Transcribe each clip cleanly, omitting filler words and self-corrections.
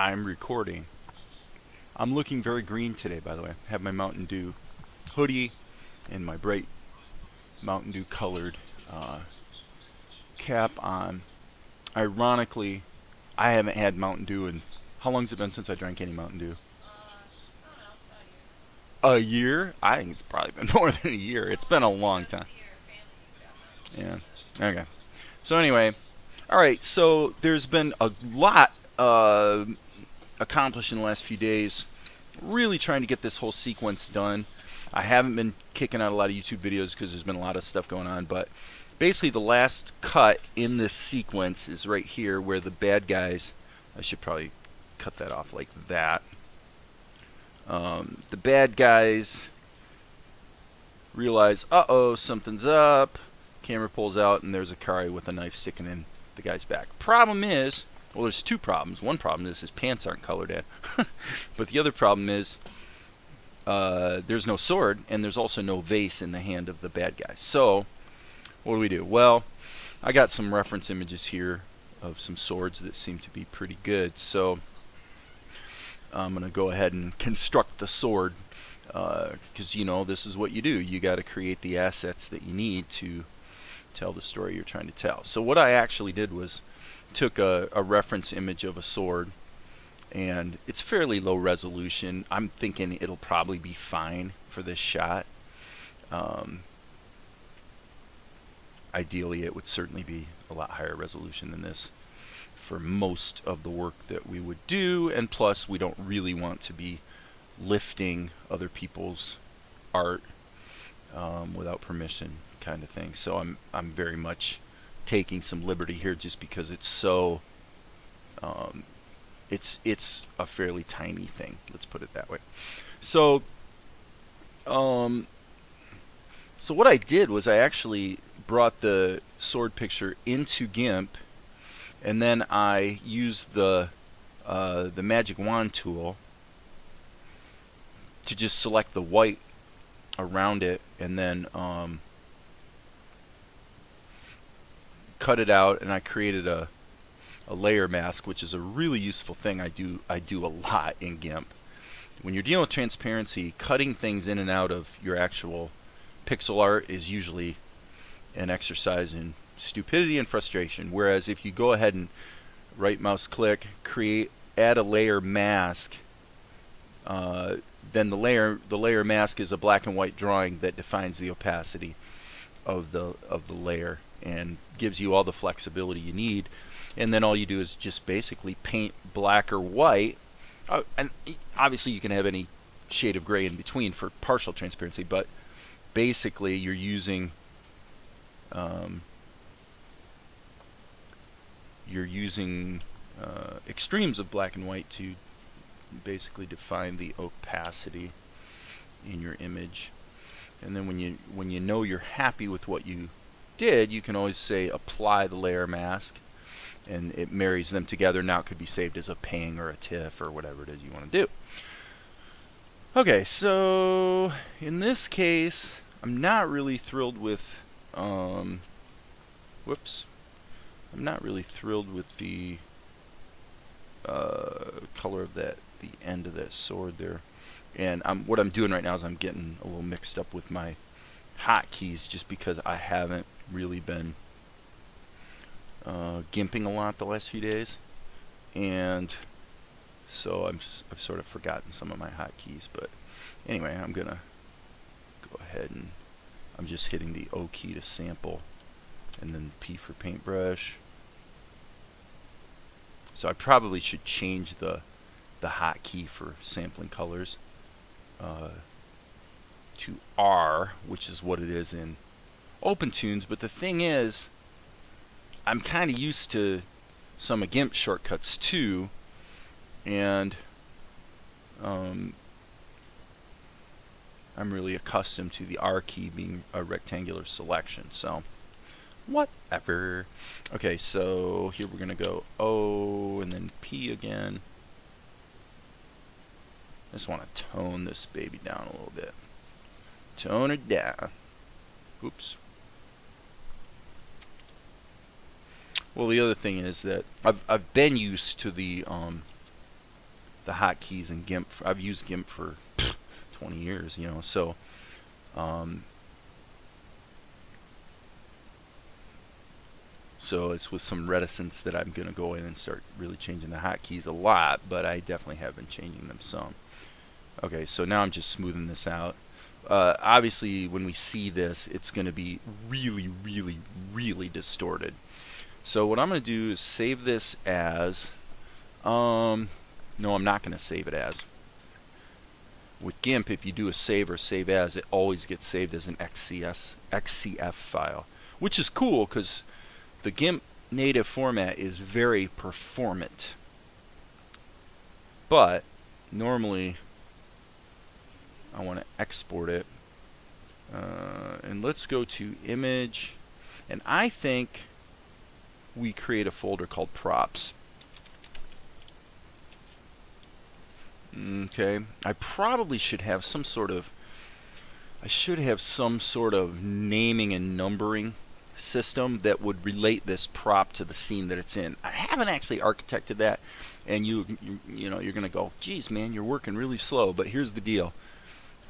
I'm recording. I'm looking very green today, by the way. I have my Mountain Dew hoodie and my bright Mountain Dew colored cap on. Ironically, I haven't had Mountain Dew in, how long has it been since I drank any Mountain Dew? A year? I think it's probably been more than a year. It's been a long time. Yeah. Okay. So anyway, all right. So there's been a lot accomplished in the last few days. Really trying to get this whole sequence done. I haven't been kicking out a lot of YouTube videos because there's been a lot of stuff going on, but basically the last cut in this sequence is right here where the bad guys, I should probably cut that off like that. The bad guys realize, uh-oh, something's up. Camera pulls out and there's a car with a knife sticking in the guy's back. Problem is, well, there's two problems. One problem is his pants aren't colored in. But the other problem is there's no sword, and there's also no vase in the hand of the bad guy. So, what do? Well, I got some reference images here of some swords that seem to be pretty good. So, I'm going to go ahead and construct the sword, because, you know, this is what you do. You got to create the assets that you need to tell the story you're trying to tell. So what I actually did was took a reference image of a sword, and it's fairly low resolution. I'm thinking it'll probably be fine for this shot. Ideally, it would certainly be a lot higher resolution than this for most of the work that we would do, and plus we don't really want to be lifting other people's art without permission, kind of thing. So I'm very much taking some liberty here just because it's so it's a fairly tiny thing, let's put it that way. So so what I did was I actually brought the sword picture into GIMP, and then I used the magic wand tool to just select the white around it, and then cut it out, and I created a layer mask, which is a really useful thing I do a lot in GIMP. When you're dealing with transparency, cutting things in and out of your actual pixel art is usually an exercise in stupidity and frustration. Whereas if you go ahead and right mouse click, add a layer mask, then the layer mask is a black and white drawing that defines the opacity of the layer and gives you all the flexibility you need. And then all you do is just basically paint black or white, and obviously you can have any shade of gray in between for partial transparency, but basically you're using extremes of black and white to basically define the opacity in your image. And then when you know you're happy with what you did, you can always say apply the layer mask, and it marries them together. Now it could be saved as a ping or a tiff or whatever it is you want to do. Okay, so in this case, I'm not really thrilled with whoops. I'm not really thrilled with the color of the end of that sword there. And what I'm doing right now is I'm getting a little mixed up with my hotkeys, just because I haven't really been gimping a lot the last few days, and so I've sort of forgotten some of my hotkeys. But anyway, I'm gonna go ahead and I'm just hitting the O key to sample, and then P for paintbrush. So I probably should change the hotkey for sampling colors to R, which is what it is in Opentoonz. But the thing is, I'm kind of used to some of GIMP shortcuts too, and I'm really accustomed to the R key being a rectangular selection, so whatever. Okay, so here we're gonna go O and then P again. I just want to tone this baby down a little bit. Tone it down. Oops. Well, the other thing is that I've been used to the the hotkeys in GIMP. I've used GIMP for 20 years, you know, so so it's with some reticence that I'm going to go in and start really changing the hotkeys a lot, but I definitely have been changing them some. Okay, so now I'm just smoothing this out. Obviously, when we see this, it's going to be really, really, really distorted. So what I'm going to do is save this as, no, I'm not going to save it as. With GIMP, if you do a save or save as, it always gets saved as an XCF file, which is cool because the GIMP native format is very performant. But normally, I want to export it. And let's go to image. And I think we create a folder called props. Okay, I probably should have some sort of, naming and numbering system that would relate this prop to the scene that it's in. I haven't actually architected that, and you know, you're going to go, geez, man, you're working really slow. But here's the deal.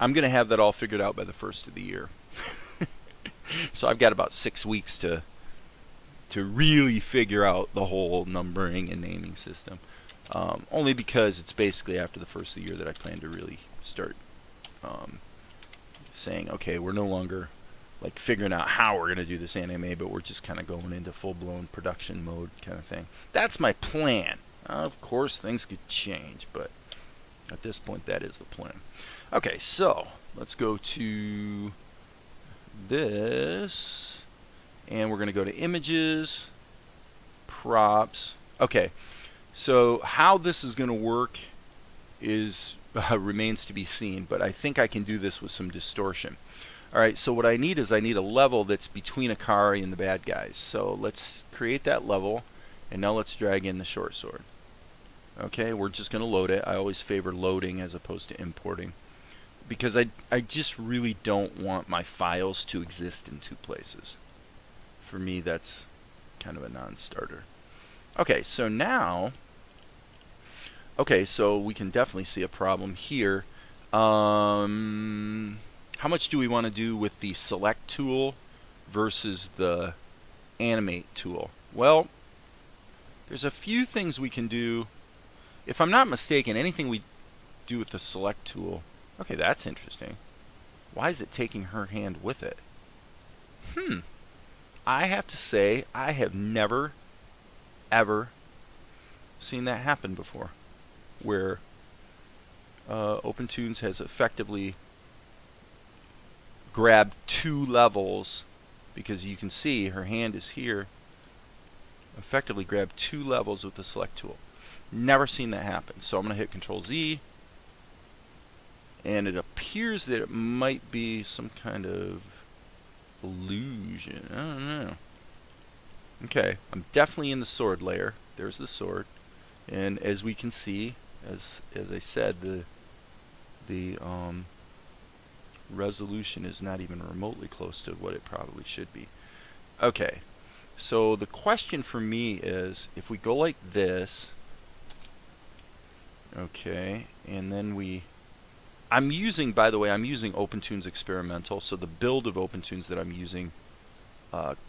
I'm going to have that all figured out by the first of the year. So I've got about 6 weeks to really figure out the whole numbering and naming system. Only because it's basically after the first of the year that I plan to really start saying, okay, we're no longer like figuring out how we're going to do this anime, but we're just kind of going into full-blown production mode kind of thing. That's my plan. Of course, things could change, but at this point, that is the plan. Okay, so let's go to this, and we're going to go to images, props. Okay, so how this is going to work is remains to be seen, but I think I can do this with some distortion. Alright, so what I need is I need a level that's between Akari and the bad guys. So let's create that level, and now let's drag in the short sword. Okay, we're just going to load it. I always favor loading as opposed to importing, because I just really don't want my files to exist in two places. For me, that's kind of a non-starter. Okay, so now, okay, so we can definitely see a problem here. How much do we want to do with the select tool versus the animate tool? Well, there's a few things we can do. If I'm not mistaken, anything we do with the select tool, okay, that's interesting. Why is it taking her hand with it? I have to say, I have never, ever seen that happen before, where Opentoonz has effectively grabbed two levels, because you can see her hand is here, effectively grabbed two levels with the select tool. Never seen that happen. So I'm going to hit Control Z, and it appears that it might be some kind of illusion. I don't know. Okay, I'm definitely in the sword layer. There's the sword, and as we can see, as I said, the resolution is not even remotely close to what it probably should be. Okay, so the question for me is, if we go like this, okay, and then I'm using, by the way, I'm using Opentoonz Experimental, so the build of Opentoonz that I'm using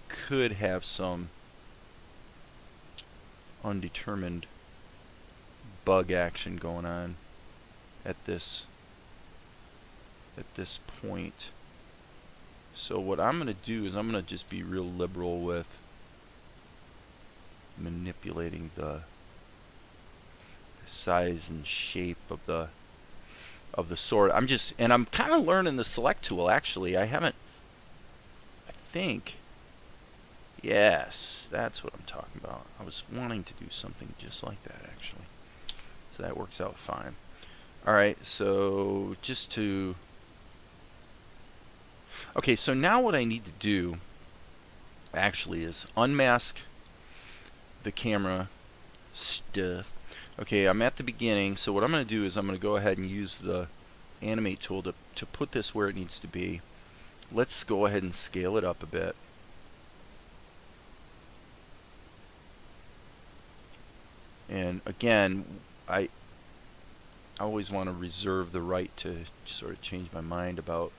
could have some undetermined bug action going on at this point. So what I'm going to do is I'm going to just be real liberal with manipulating the size and shape of the sword. And I'm kind of learning the select tool, actually. I think, yes, that's what I'm talking about. I was wanting to do something just like that, actually. So that works out fine. Alright, so just to... Okay, so now what I need to do, actually, is unmask the camera stuff. Okay, I'm at the beginning, so what I'm going to do is I'm going to go ahead and use the animate tool to put this where it needs to be. Let's go ahead and scale it up a bit. And again, always want to reserve the right to sort of change my mind about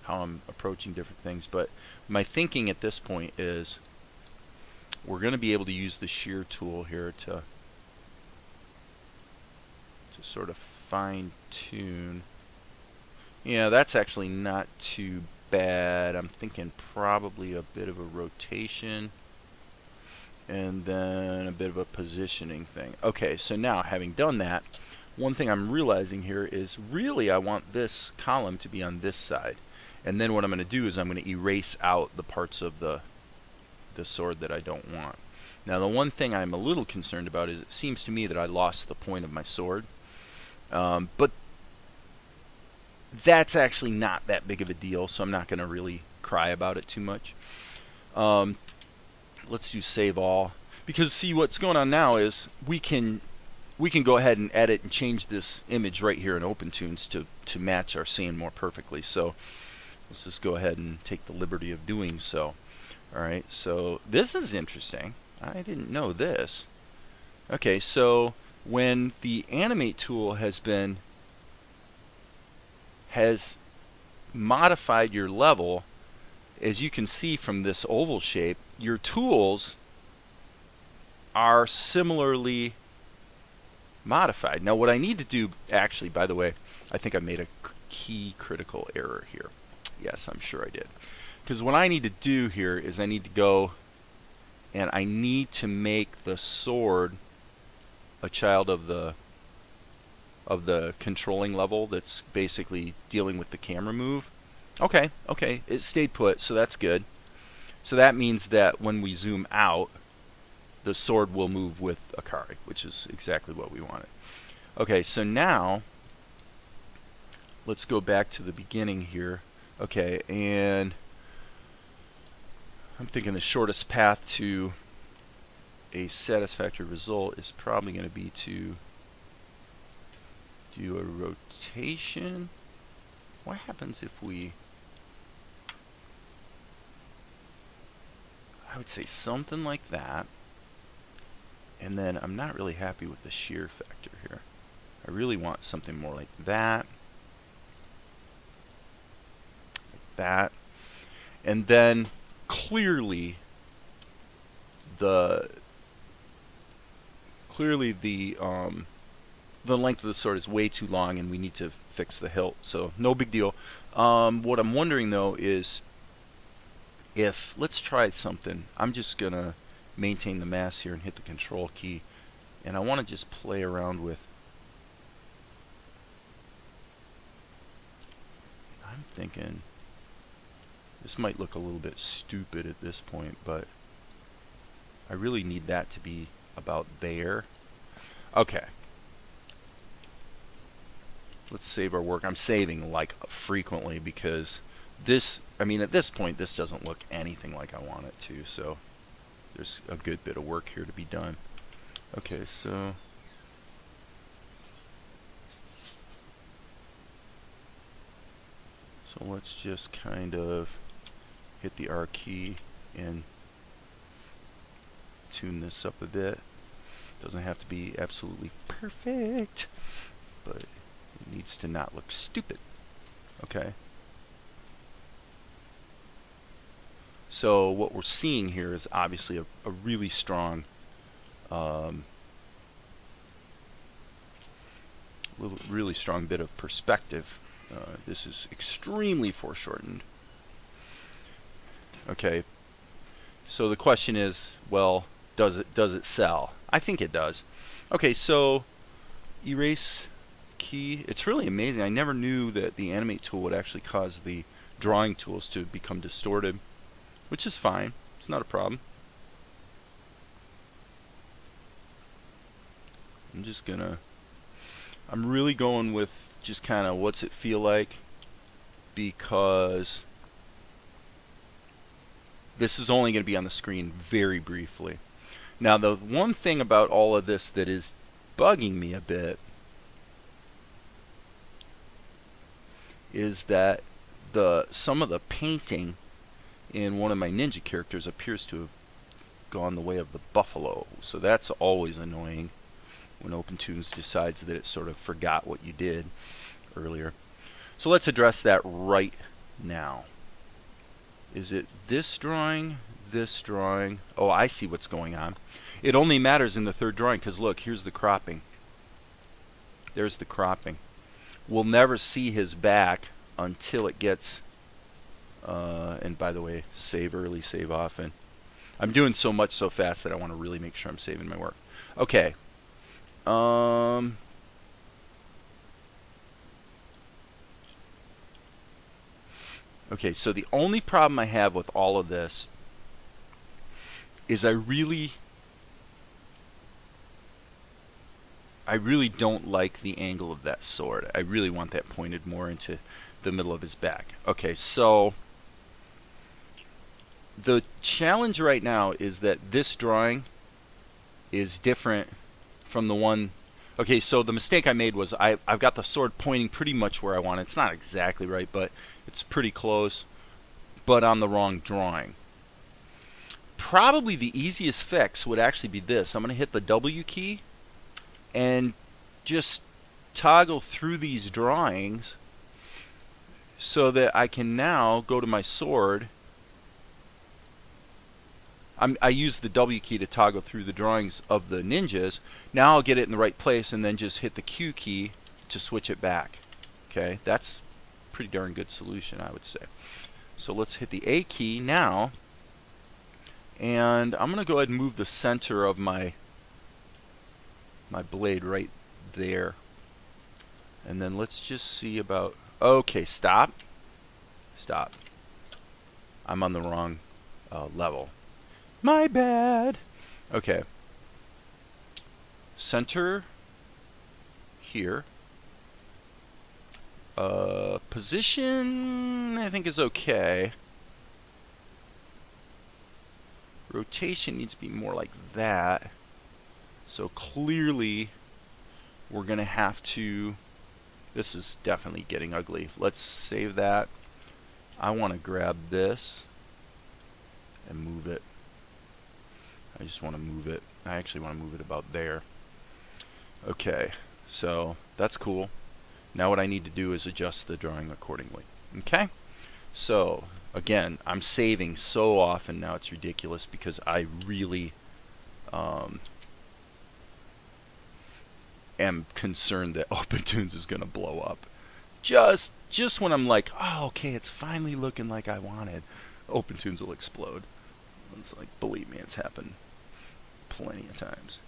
how I'm approaching different things. But my thinking at this point is we're going to be able to use the shear tool here to sort of fine tune. Yeah, that's actually not too bad. I'm thinking probably a bit of a rotation and then a bit of a positioning thing. Okay, so now having done that, one thing I'm realizing here is really I want this column to be on this side. And then what I'm going to do is I'm going to erase out the parts of the sword that I don't want. Now the one thing I'm a little concerned about is it seems to me that I lost the point of my sword. But that's actually not that big of a deal, so I'm not going to really cry about it too much. Let's do save all, because see what's going on now is we can go ahead and edit and change this image right here in Opentoonz to match our scene more perfectly. So let's just go ahead and take the liberty of doing so. Alright, so this is interesting. I didn't know this. Okay, so when the animate tool has modified your level, as you can see from this oval shape, your tools are similarly modified. Now what I need to do, actually, by the way, I think I made a key critical error here. Yes, I'm sure I did. Because what I need to do here is I need to go and I need to make the sword a child of the controlling level that's basically dealing with the camera move. Okay, it stayed put, so that's good. So that means that when we zoom out, the sword will move with Akari, which is exactly what we wanted. Okay, so now let's go back to the beginning here. Okay, and I'm thinking the shortest path to a satisfactory result is probably going to be to do a rotation. What happens if we... I would say something like that. And then I'm not really happy with the shear factor here. I really want something more like that. Like that. And then clearly the length of the sword is way too long and we need to fix the hilt, so no big deal. What I'm wondering though is if, let's try something. I'm just gonna maintain the mass here and hit the control key, and I want to just play around with, I'm thinking this might look a little bit stupid at this point, but I really need that to be about there. Okay. Let's save our work. I'm saving like frequently because this, I mean at this point this doesn't look anything like I want it to, so there's a good bit of work here to be done. Okay, so let's just kind of hit the R key and tune this up a bit. Doesn't have to be absolutely perfect, but it needs to not look stupid. Okay. So what we're seeing here is obviously a really strong really strong bit of perspective. This is extremely foreshortened. Okay, so the question is, well, does it sell? I think it does. Okay, so erase key. It's really amazing. I never knew that the animate tool would actually cause the drawing tools to become distorted, which is fine. It's not a problem. I'm really going with just kind of what's it feel like, because this is only going to be on the screen very briefly. Now the one thing about all of this that is bugging me a bit is that some of the painting in one of my ninja characters appears to have gone the way of the buffalo, so that's always annoying. when Opentoonz decides that it sort of forgot what you did earlier. So let's address that right now. Is it this drawing, this drawing? Oh, I see what's going on. It only matters in the third drawing because look, here's the cropping. There's the cropping. We'll never see his back until it gets, and by the way, save early, save often. I'm doing so much so fast that I want to really make sure I'm saving my work. Okay. Okay, so the only problem I have with all of this is I really don't like the angle of that sword. I really want that pointed more into the middle of his back. Okay, so the challenge right now is that this drawing is different from the one. Okay, so the mistake I made was I've got the sword pointing pretty much where I want it. It's not exactly right, but it's pretty close, but on the wrong drawing. Probably the easiest fix would actually be this. I'm going to hit the W key and just toggle through these drawings so that I can now go to my sword. I use the W key to toggle through the drawings of the ninjas. Now I'll get it in the right place and then just hit the Q key to switch it back. Okay, that's a pretty darn good solution, I would say. So let's hit the A key now, and I'm going to go ahead and move the center of my blade right there. And then let's just see about, okay, stop. Stop. I'm on the wrong level. My bad. Okay. Center here. Position, I think, is okay. Rotation needs to be more like that. So clearly, we're going to have to... This is definitely getting ugly. Let's save that. I want to grab this and move it. I just want to move it. I actually want to move it about there. Okay, so that's cool. Now what I need to do is adjust the drawing accordingly. Okay? So, again, I'm saving so often now it's ridiculous because I really am concerned that Opentoonz is going to blow up. Just when I'm like, oh, okay, it's finally looking like I wanted, Opentoonz will explode. It's like, believe me, it's happened plenty of times.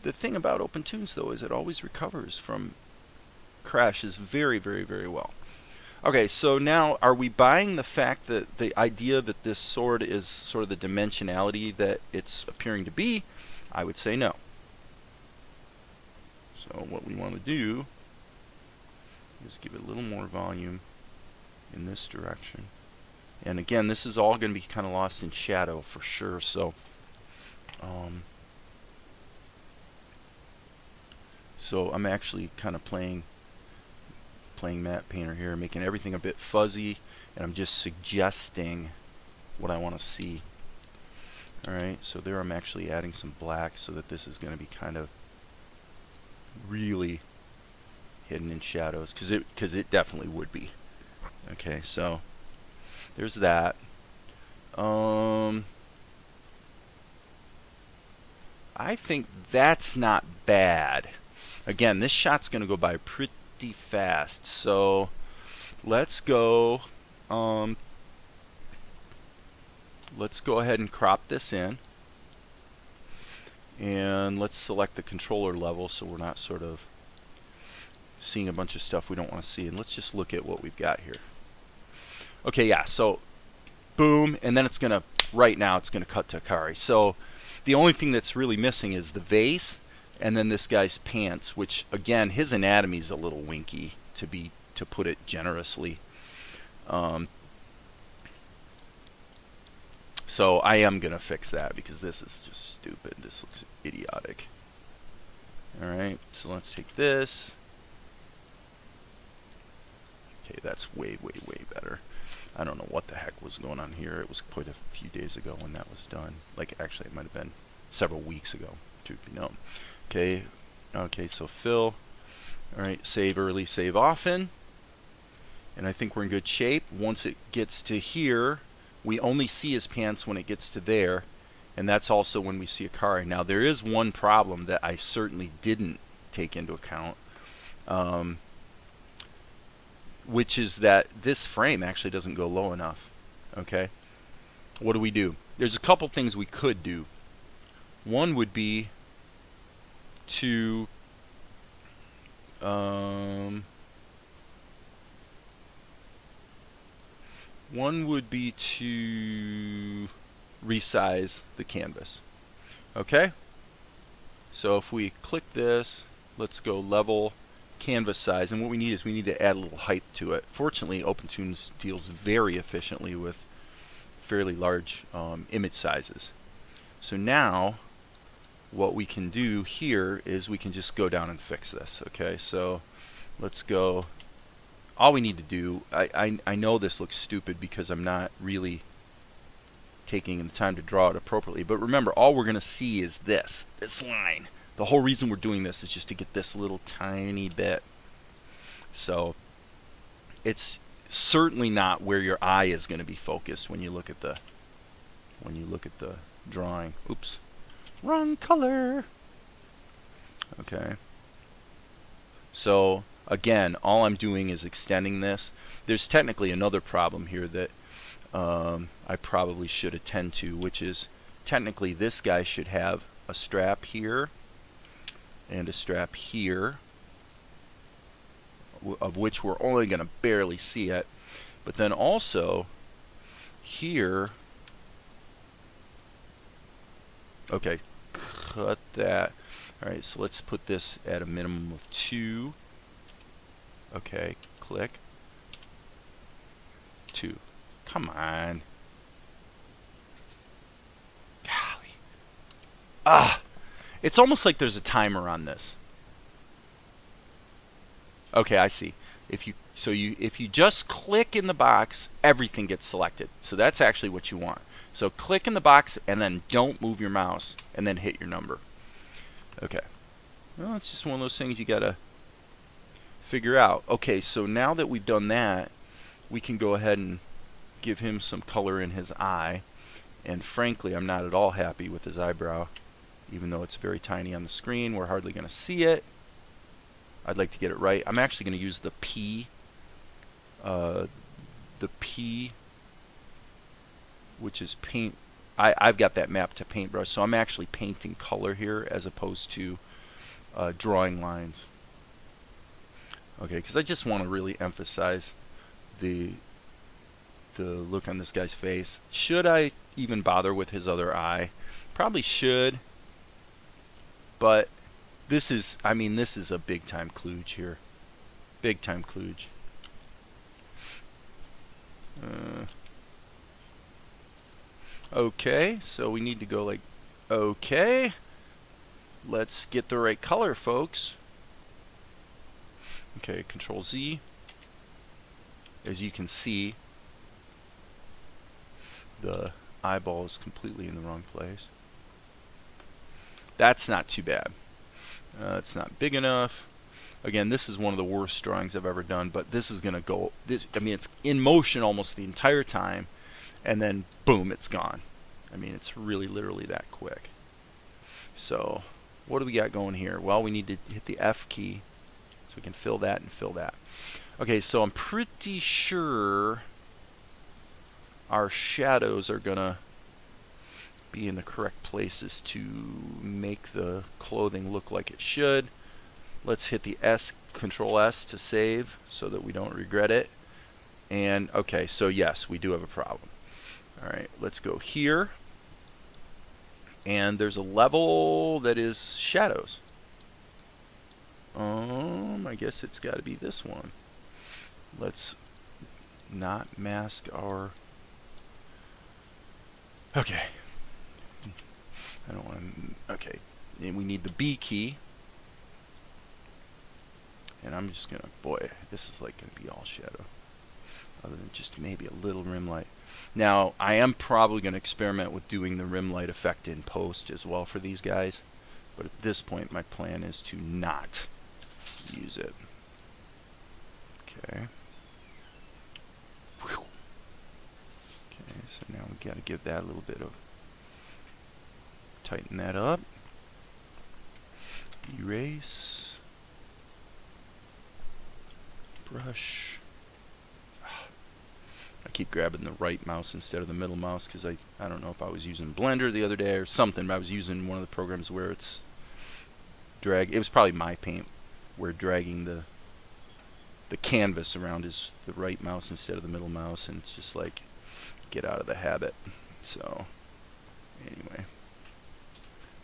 The thing about Opentoonz, though, is it always recovers from crashes very, very, very well. Okay, so now are we buying the fact that the idea that this sword is sort of the dimensionality that it's appearing to be? I would say no. So what we want to do is give it a little more volume in this direction. And again, this is all going to be kind of lost in shadow for sure. So, I'm actually kind of playing matte painter here, making everything a bit fuzzy, and I'm just suggesting what I want to see. All right, so there I'm actually adding some black so that this is going to be kind of really hidden in shadows, because it definitely would be. Okay, so there's that. I think that's not bad. Again, this shot's going to go by pretty fast, so let's go. Let's go ahead and crop this in, and let's select the controller level so we're not sort of seeing a bunch of stuff we don't want to see, and let's just look at what we've got here. Okay, yeah, so boom, and then it's going to, right now it's going to cut to Akari. So the only thing that's really missing is the vase and then this guy's pants, which again, his anatomy is a little winky, to put it generously. So I am going to fix that because this is just stupid. This looks idiotic. Alright, so let's take this. Okay, that's way, way, way better. I don't know what the heck was going on here. It was quite a few days ago when that was done. Like, actually, it might have been several weeks ago, truth be known. Okay, okay, so fill. All right, save early, save often. And I think we're in good shape. Once it gets to here, we only see his pants when it gets to there. And that's also when we see a car. Now, there is one problem that I certainly didn't take into account, which is that this frame actually doesn't go low enough. Okay? What do? There's a couple things we could do. One would be to resize the canvas. Okay? So if we click this, let's go level canvas size, and what we need is we need to add a little height to it. Fortunately, Opentoonz deals very efficiently with fairly large image sizes. So now what we can do here is we can just go down and fix this. Okay, so let's go. All we need to do, I know this looks stupid because I'm not really taking the time to draw it appropriately, but remember, all we're going to see is this line. The whole reason we're doing this is just to get this little tiny bit. So it's certainly not where your eye is going to be focused when you look at the drawing. Oops, wrong color. Okay, so again, all I'm doing is extending this. There's technically another problem here that I probably should attend to, which is technically this guy should have a strap here and a strap here, of which we're only going to barely see it. But then also here, okay, cut that. Alright, so let's put this at a minimum of 2. Okay, click. 2. Come on. Golly. Ah! It's almost like there's a timer on this. Okay, I see. If you just click in the box, everything gets selected. So that's actually what you want. So click in the box and then don't move your mouse and then hit your number. Okay. Well, it's just one of those things you gotta figure out. Okay, so now that we've done that, we can go ahead and give him some color in his eye. And frankly, I'm not at all happy with his eyebrow, even though it's very tiny on the screen. We're hardly going to see it. I'd like to get it right. I'm actually going to use the P, which is paint. I've got that mapped to paintbrush, so I'm actually painting color here as opposed to drawing lines. Okay, because I just want to really emphasize the look on this guy's face. Should I even bother with his other eye? Probably should, but this is, I mean, this is a big time kludge here. Big time kludge. Okay, so we need to go like, okay, let's get the right color, folks. Okay, Control Z. As you can see, the eyeball is completely in the wrong place. That's not too bad. It's not big enough. Again, this is one of the worst drawings I've ever done, but this is going to go, I mean, it's in motion almost the entire time, and then boom, it's gone. I mean, it's really literally that quick. So what do we got going here? Well, we need to hit the F key so we can fill that and fill that. Okay, so I'm pretty sure our shadows are gonna be in the correct places to make the clothing look like it should. Let's hit the S, Control S to save so that we don't regret it. And okay, so yes, we do have a problem. Alright, let's go here. And there's a level that is shadows. I guess it's got to be this one. Let's not mask our... Okay. I don't want to... Okay. And we need the B key. And I'm just going to... Boy, this is like going to be all shadow. Other than just maybe a little rim light. Now, I am probably going to experiment with doing the rim light effect in post as well for these guys. But at this point, my plan is to not use it. Okay. Whew. Okay, so now we got to give that a little bit of, tighten that up. Erase. Brush. I keep grabbing the right mouse instead of the middle mouse because I don't know if I was using Blender the other day or something, but I was using one of the programs where it's it was probably My Paint, where dragging the canvas around is the right mouse instead of the middle mouse, and it's just like, get out of the habit. So anyway,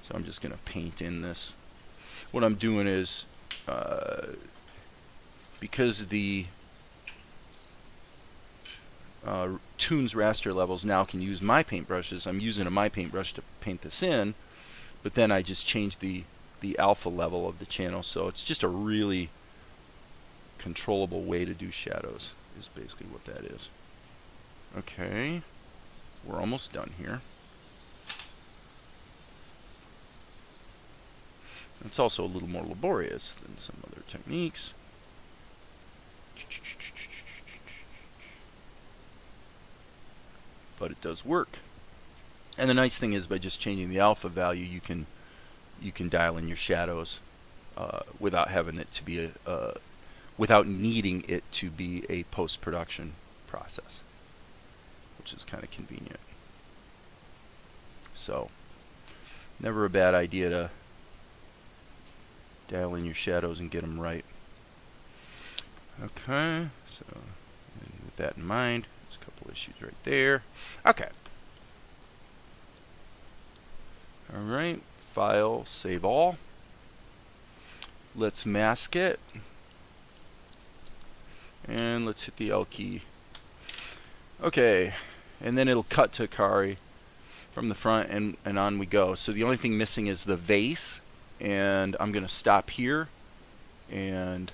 so I'm just gonna paint in this. What I'm doing is because the Toonz raster levels now can use my paintbrushes, I'm using a my paintbrush to paint this in, but then I just changed the alpha level of the channel, so it's just a really controllable way to do shadows, is basically what that is. Okay, we're almost done here. It's also a little more laborious than some other techniques. But it does work. And the nice thing is, by just changing the alpha value, you can dial in your shadows without having it to be without needing it to be a post-production process, which is kind of convenient. So, never a bad idea to dial in your shadows and get them right. Okay, so with that in mind, there's a couple issues right there. Okay. Alright, File, Save All. Let's mask it. And let's hit the L key. Okay, and then it'll cut to Kari from the front, and on we go. So the only thing missing is the vase, and I'm going to stop here and